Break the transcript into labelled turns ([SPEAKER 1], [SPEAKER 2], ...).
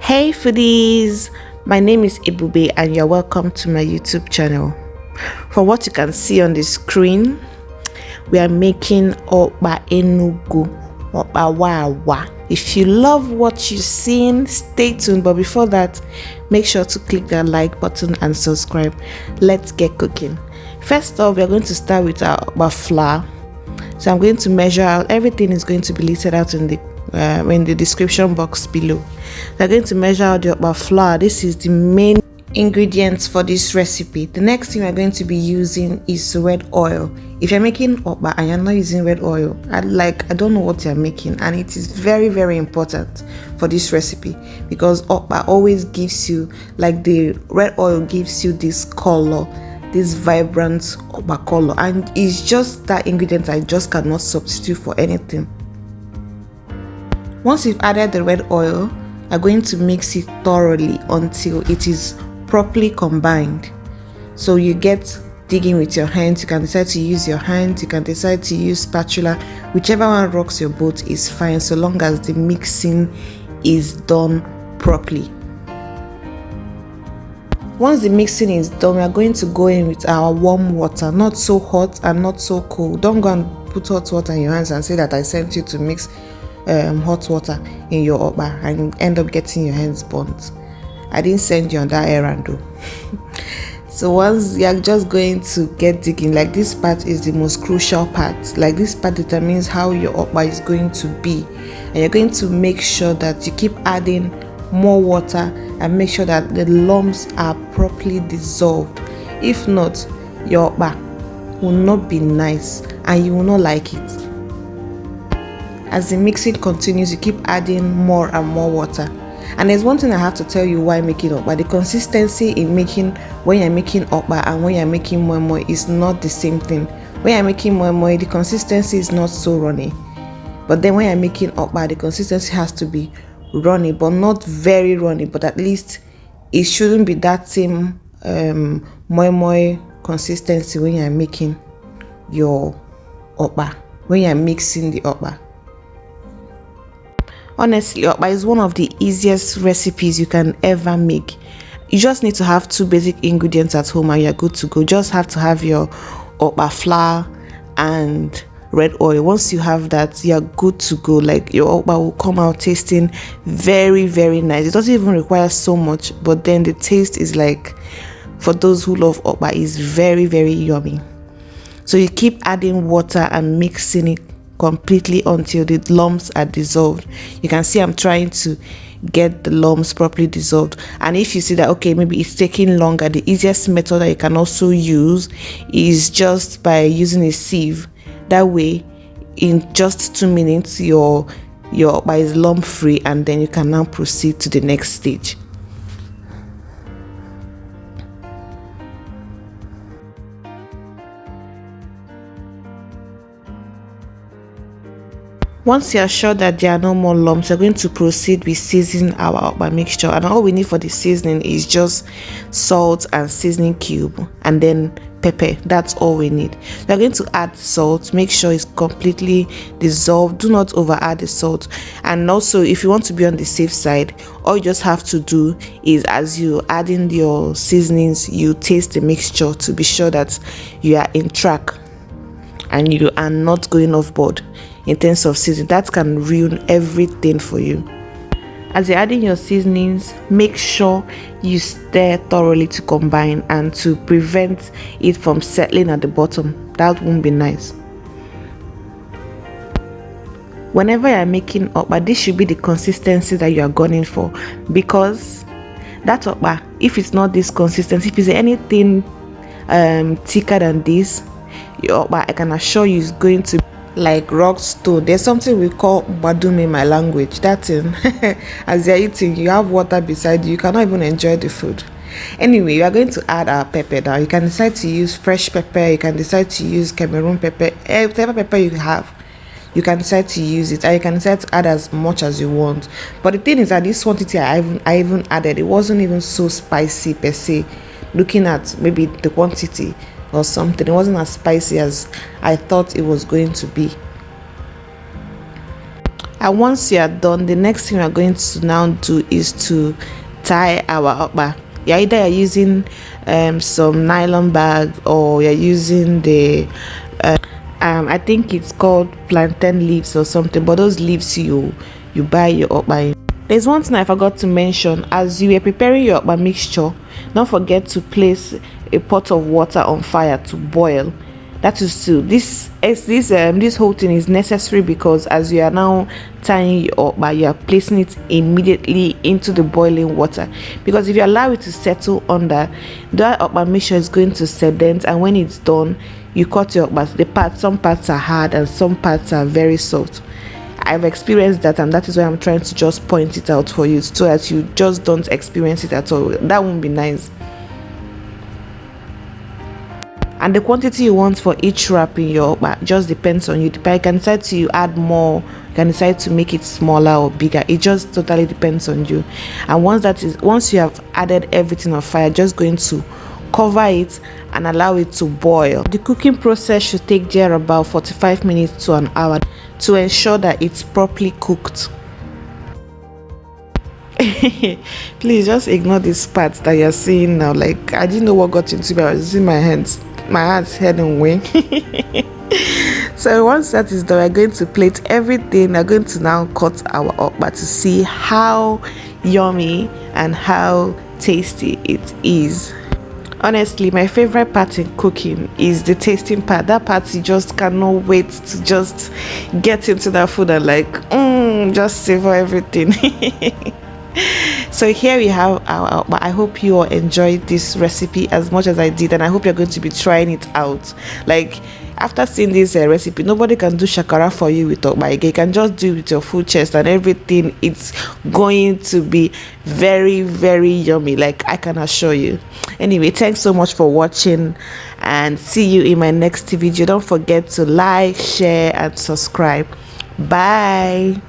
[SPEAKER 1] Hey foodies, my name is Ebube and you're welcome to my YouTube channel. For what you can see on the screen, we are making okpaenugu, okpawawa. If you love what you're seeing, stay tuned. But before that, make sure to click that like button and subscribe. Let's get cooking. First off, we are going to start with our okpa flour. So I'm going to measure out. Everything is going to be listed out in the description box below. We're going to measure out the okpa flour. This is the main ingredients for this recipe. The next thing we're going to be using is red oil. If you're making okpa and you're not using red oil, I don't know what you're making, and it is very, very important for this recipe because okpa always gives you, like the red oil gives you this color, this vibrant okpa color, and it's just that ingredient I just cannot substitute for anything. Once you've added the red oil, I'm going to mix it thoroughly until it is properly combined. So you get digging with your hands. You can decide to use your hands, you can decide to use spatula, whichever one rocks your boat is fine, so long as the mixing is done properly. Once the mixing is done, we are going to go in with our warm water, not so hot and not so cold. Don't go and put hot water in your hands and say that I sent you to mix hot water in your okpa and end up getting your hands burnt. I didn't send you on that errand though. So once you're just going to get digging, like this part is the most crucial part. Like this part determines how your okpa is going to be, and you're going to make sure that you keep adding more water and make sure that the lumps are properly dissolved. If not, your okpa will not be nice and you will not like it. As the mixing continues, you keep adding more and more water. And there's one thing I have to tell you why making okpa. The consistency in making when you're making okpa and when you're making moi moi is not the same thing. When you're making moi moi, the consistency is not so runny. But then when you're making okpa, the consistency has to be runny, but not very runny. But at least it shouldn't be that same moi moi consistency when you're making your okpa, when you're mixing the okpa. Honestly, okpa is one of the easiest recipes you can ever make. You just need to have two basic ingredients at home and you're good to go. Just have to have your okpa flour and red oil. Once you have that, you're good to go. Like your okpa will come out tasting very, very nice. It doesn't even require so much, but then the taste is like, for those who love okpa, is very, very yummy. So you keep adding water and mixing it completely until the lumps are dissolved. You can see I'm trying to get the lumps properly dissolved, and if you see that okay, maybe it's taking longer, the easiest method that you can also use is just by using a sieve. That way in just 2 minutes your okpa is lump free, and then you can now proceed to the next stage. Once you are sure that there are no more lumps, we're going to proceed with seasoning our okpa mixture, and all we need for the seasoning is just salt and seasoning cube and then pepper. That's all we need. We're going to add salt. Make sure it's completely dissolved. Do not over add the salt. And also, if you want to be on the safe side, all you just have to do is, as you add in your seasonings, you taste the mixture to be sure that you are in track and you are not going off board in terms of seasoning. That can ruin everything for you. As you're adding your seasonings, make sure you stir thoroughly to combine and to prevent it from settling at the bottom. That won't be nice. Whenever you're making okpa, this should be the consistency that you are going for, because that okpa, if it's not this consistency, if it's anything thicker than this, your okpa, I can assure you, is going to like rock stone. There's something we call badum in my language. That thing, as you're eating, you have water beside you, you cannot even enjoy the food. Anyway, we are going to add our pepper now. You can decide to use fresh pepper, you can decide to use Cameroon pepper, whatever pepper you have, you can decide to use it, and you can decide to add as much as you want. But the thing is that this quantity I even added, it wasn't even so spicy per se. Looking at maybe the quantity or something, it wasn't as spicy as I thought it was going to be. And once you are done, the next thing we are going to now do is to tie our okpa. Yeah, either you're using some nylon bag, or you're using the I think it's called plantain leaves or something, but those leaves you buy your okpa in. There's one thing I forgot to mention. As you are preparing your okpa mixture, don't forget to place a pot of water on fire to boil. That is too, this whole thing is necessary, because as you are now tying your okpa, you are placing it immediately into the boiling water, because if you allow it to settle under, that okpa mixture is going to sediment, and when it's done, you cut your okpa, some parts are hard and some parts are very soft. I've experienced that, and that is why I'm trying to just point it out for you, so that you just don't experience it at all. That won't be nice. And the quantity you want for each wrap in your okpa just depends on you. You can decide to add more, you can decide to make it smaller or bigger. It just totally depends on you. And once you have added everything on fire, just going to cover it and allow it to boil. The cooking process should take there about 45 minutes to an hour to ensure that it's properly cooked. Please just ignore this part that you're seeing now. Like, I didn't know what got into me. I was using my hands, head and wing. So once that is done, we're going to plate everything. We're going to now cut our okpa to see how yummy and how tasty it is. Honestly, my favorite part in cooking is the tasting part. That part you just cannot wait to just get into that food and like just savor everything. So here we have our okpa. I hope you all enjoyed this recipe as much as I did, and I hope you're going to be trying it out. Like, after seeing this recipe, nobody can do shakara for you with okpa. You can just do it with your full chest and everything. It's going to be very, very yummy, like I can assure you. Anyway, thanks so much for watching, and see you in my next video. Don't forget to like, share and subscribe. Bye.